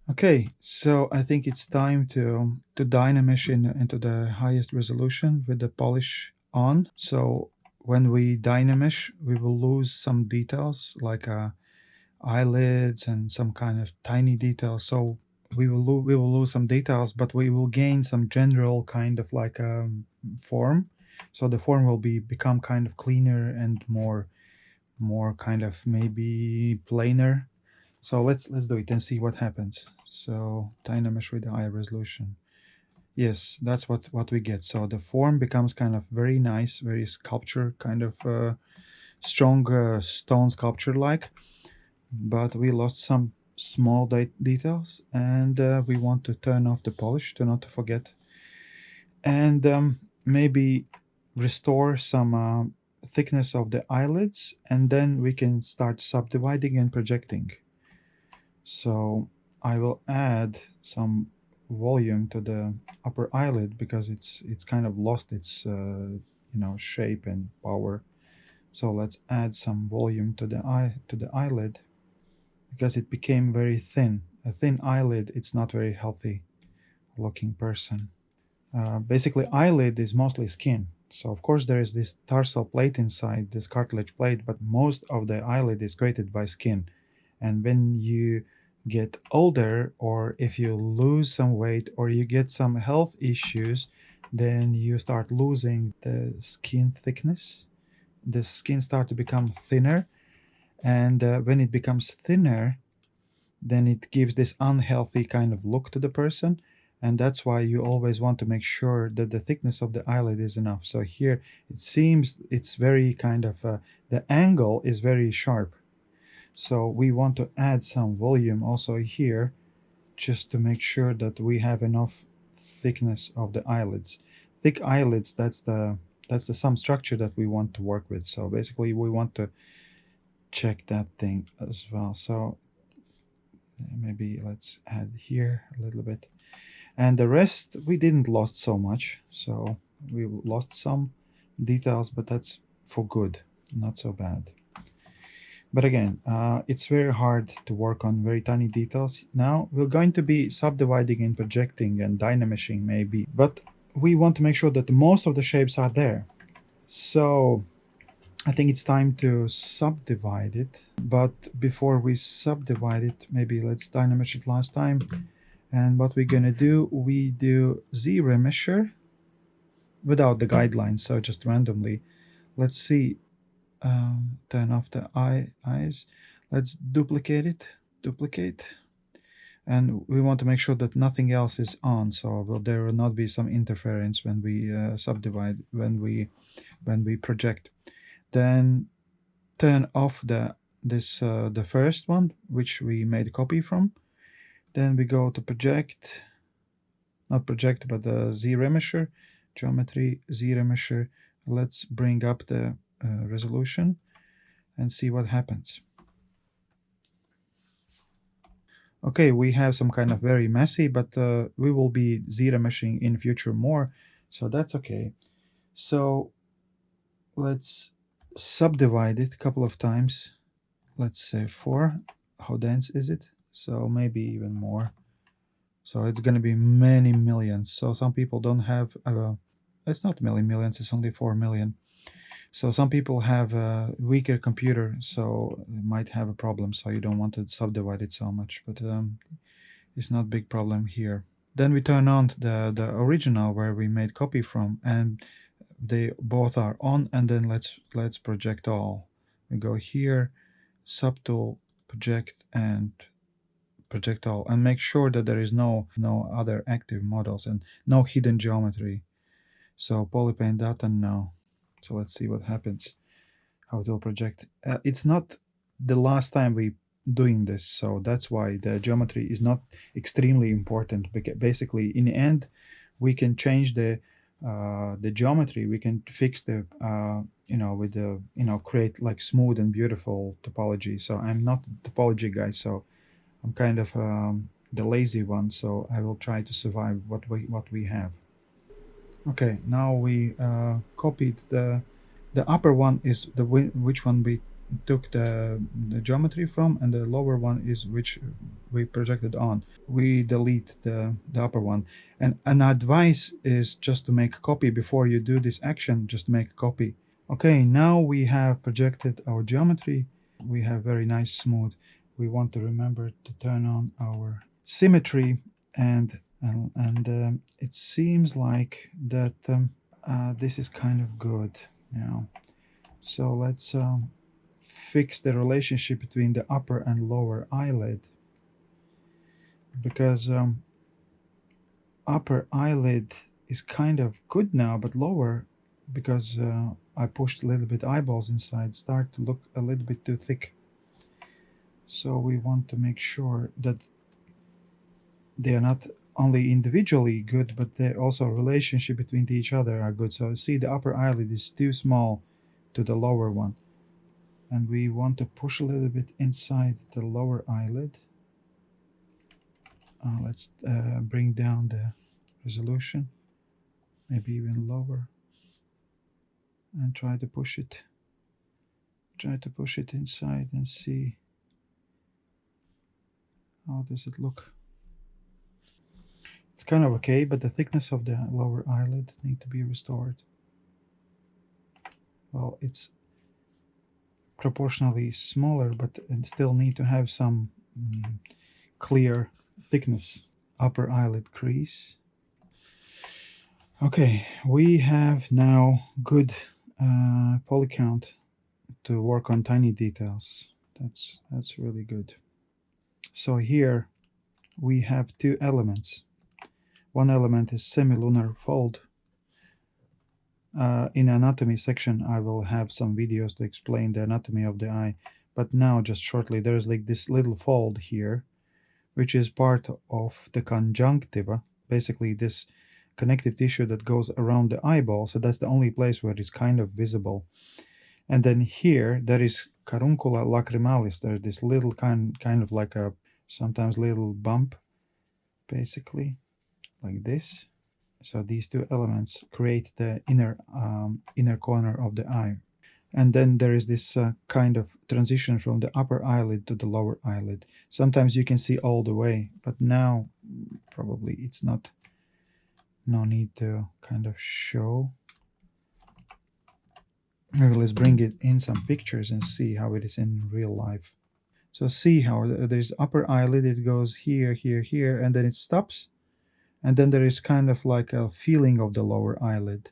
Okay, so I think it's time to dynamesh into the highest resolution with the polish on. So when we dynamesh, we will lose some details like eyelids and some kind of tiny details. So we will lose some details, but we will gain some general kind of like form. So the form will become kind of cleaner and more kind of maybe plainer. So let's do it and see what happens. So dynamesh with the high resolution. Yes, that's what we get. So the form becomes kind of very nice, very sculpture kind of strong stone sculpture like. But we lost some small details, and we want to turn off the polish to not to forget, and maybe restore some thickness of the eyelids, and then we can start subdividing and projecting. So I will add some volume to the upper eyelid because it's kind of lost its shape and power. So let's add some volume to the eyelid because it became very thin. A thin eyelid, it's not very healthy looking person. Basically, eyelid is mostly skin. So of course there is this tarsal plate inside, this cartilage plate, but most of the eyelid is created by skin. And when you get older, or if you lose some weight, or you get some health issues, then you start losing the skin thickness. The skin start to become thinner, and when it becomes thinner, then it gives this unhealthy kind of look to the person. And that's why you always want to make sure that the thickness of the eyelid is enough. So here it seems it's very kind of the angle is very sharp, so we want to add some volume also here, just to make sure that we have enough thickness of the eyelids. Thick eyelids, that's the some structure that we want to work with. So basically we want to check that thing as well. So maybe let's add here a little bit. And the rest we didn't lost so much. So we lost some details, but that's for good, not so bad. But again, it's very hard to work on very tiny details. Now we're going to be subdividing and projecting and dynameshing maybe, but we want to make sure that most of the shapes are there. So I think it's time to subdivide it. But before we subdivide it, maybe let's dynamesh it last time. And what we're gonna do, we do zbrush without the guidelines, so just randomly. Let's see. Turn off the eyes. Let's duplicate, and we want to make sure that nothing else is on, so there will not be some interference when we subdivide, when we project. Then turn off the first one which we made a copy from. Then we go to project, not project but the zbrush, geometry, zbrush. Let's bring up the resolution and see what happens. Okay, we have some kind of very messy, but we will be zbrushing in future more, so that's okay. So let's subdivide it a couple of times. Let's say 4. How dense is it? So maybe even more. So it's going to be many millions. So some people don't have it's not millions, it's only 4 million. So some people have a weaker computer, so it might have a problem, so you don't want to subdivide it so much, but it's not big problem here. Then we turn on the original where we made copy from, and they both are on, and then let's project all. We go here, subtool, project, and project all, and make sure that there is no other active models and no hidden geometry. So polypaint data, no. So let's see what happens, how it will project. It's not the last time we doing this, so that's why the geometry is not extremely important, because basically in the end we can change the geometry, we can fix the with the create like smooth and beautiful topology. So I'm not a topology guy, so I'm kind of the lazy one, so I will try to survive what we have. Okay, now we copied the upper one is the which one we took the geometry from, and the lower one is which we projected on. We delete the upper one. And an advice is just to make a copy before you do this action, just make a copy. Okay, now we have projected our geometry. We have very nice smooth. We want to remember to turn on our symmetry, and it seems like that this is kind of good now. So let's fix the relationship between the upper and lower eyelid, because upper eyelid is kind of good now, but lower, because I pushed a little bit eyeballs inside, start to look a little bit too thick. So we want to make sure that they are not only individually good, but they also relationship between each other are good. So see, the upper eyelid is too small to the lower one, and we want to push a little bit inside the lower eyelid. Let's bring down the resolution, maybe even lower, and try to push it inside and see how does it look. It's kind of okay, but the thickness of the lower eyelid need to be restored. Well, it's proportionally smaller, but it still need to have some clear thickness. Upper eyelid crease. Okay, we have now good poly count to work on tiny details. That's really good. So here we have two elements. One element is semilunar fold. In anatomy section, I will have some videos to explain the anatomy of the eye. But now, just shortly, there's like this little fold here, which is part of the conjunctiva, basically this connective tissue that goes around the eyeball. So that's the only place where it's kind of visible. And then here, there is caruncula lacrimalis. There's this little kind of like a sometimes little bump, basically, like this. So these two elements create the inner corner of the eye. And then there is this kind of transition from the upper eyelid to the lower eyelid. Sometimes you can see all the way, but now probably it's not, no need to kind of show. Maybe let's bring it in some pictures and see how it is in real life. So see how there's upper eyelid, it goes here, here, here, and then it stops. And then there is kind of like a feeling of the lower eyelid.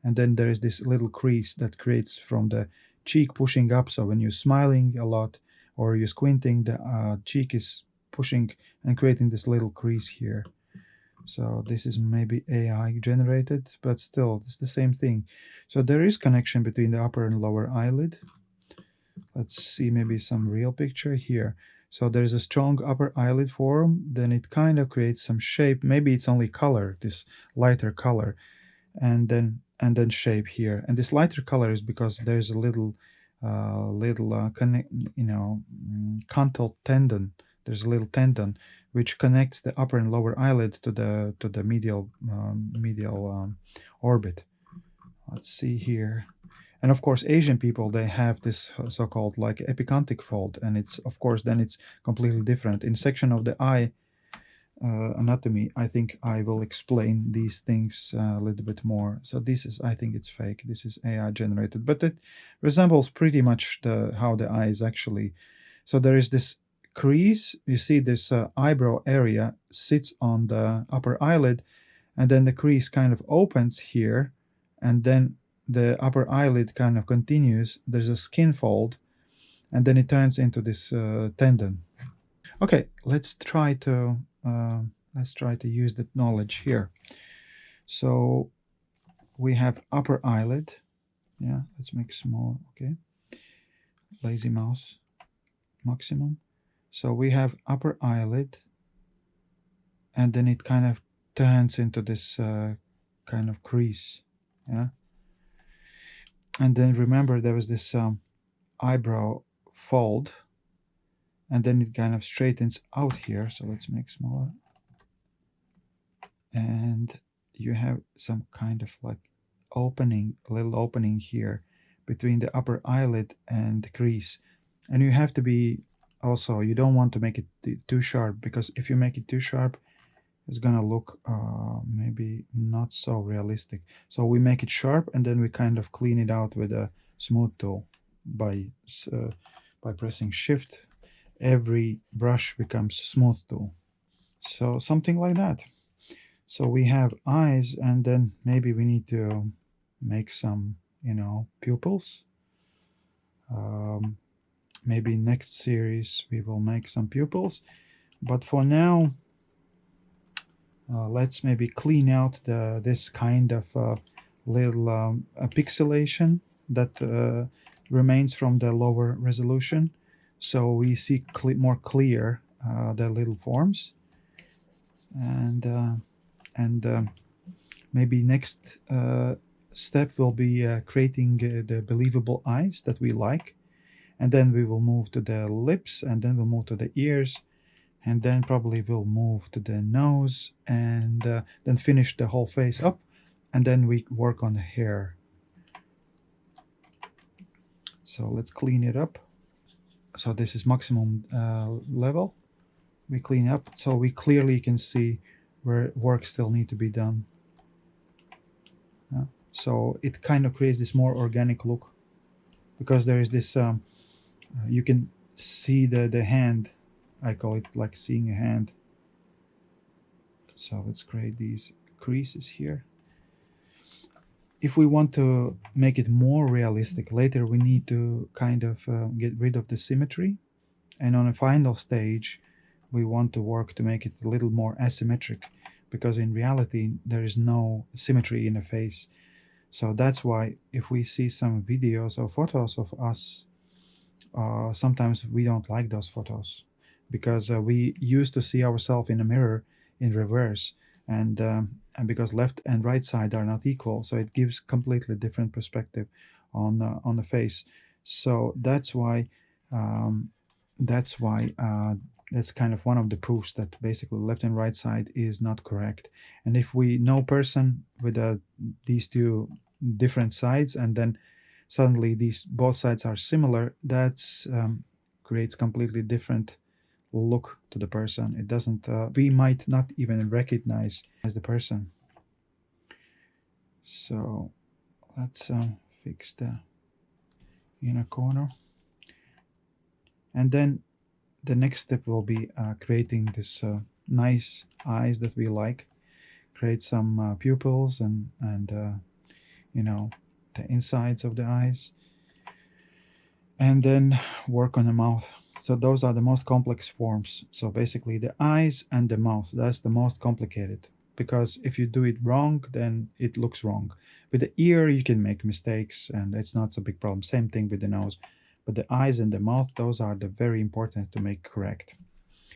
And then there is this little crease that creates from the cheek pushing up. So when you're smiling a lot or you're squinting, the cheek is pushing and creating this little crease here. So this is maybe AI generated, but still it's the same thing. So there is connection between the upper and lower eyelid. Let's see maybe some real picture here. So there's a strong upper eyelid form, then it kind of creates some shape. Maybe it's only color, this lighter color, and then shape here. And this lighter color is because there's a little canthal tendon. There's a little tendon which connects the upper and lower eyelid to the medial orbit. Let's see here. And of course, Asian people, they have this so-called like epicantic fold, and it's of course then it's completely different. In section of the eye anatomy, I think I will explain these things a little bit more. So this is, I think it's fake. This is AI generated, but it resembles pretty much how the eye is actually. So there is this crease. You see this eyebrow area sits on the upper eyelid, and then the crease kind of opens here, and then the upper eyelid kind of continues. There's a skin fold, and then it turns into this tendon. Okay, let's try to use that knowledge here. So we have upper eyelid. Yeah, let's make small. Okay, lazy mouse maximum. So we have upper eyelid, and then it kind of turns into this kind of crease. Yeah. And then remember there was this eyebrow fold, and then it kind of straightens out here. So let's make smaller. And you have some kind of like opening, a little opening here, between the upper eyelid and the crease. And you have to be also, you don't want to make it too sharp, because if you make it too sharp, it's gonna look maybe not so realistic. So we make it sharp, and then we kind of clean it out with a smooth tool by pressing shift. Every brush becomes smooth tool. So something like that. So we have eyes, and then maybe we need to make some, pupils. Maybe next series we will make some pupils, but for now, let's maybe clean out this kind of little pixelation that remains from the lower resolution, so we see more clear the little forms. And maybe next step will be creating the believable eyes that we like, and then we will move to the lips, and then we'll move to the ears, and then probably we'll move to the nose, and then finish the whole face up, and then we work on the hair. So let's clean it up. So this is maximum level. We clean up, so we clearly can see where work still need to be done. So it kind of creates this more organic look, because there is this you can see the hand. I call it like seeing a hand. So let's create these creases here. If we want to make it more realistic later, we need to kind of get rid of the symmetry, and on a final stage we want to work to make it a little more asymmetric, because in reality there is no symmetry in the face. So that's why if we see some videos or photos of us, sometimes we don't like those photos, because we used to see ourselves in a mirror in reverse, and because left and right side are not equal, so it gives completely different perspective on the face. So that's why that's kind of one of the proofs that basically left and right side is not correct. And if we know person with these two different sides, and then suddenly these both sides are similar, that's creates completely different look to the person. It doesn't we might not even recognize as the person. So let's fix the inner corner, and then the next step will be creating this nice eyes that we like. Create some pupils and the insides of the eyes, and then work on the mouth. So those are the most complex forms. So basically the eyes and the mouth, that's the most complicated, because if you do it wrong, then it looks wrong. With the ear you can make mistakes and it's not so big problem. Same thing with the nose. But the eyes and the mouth, those are the very important to make correct.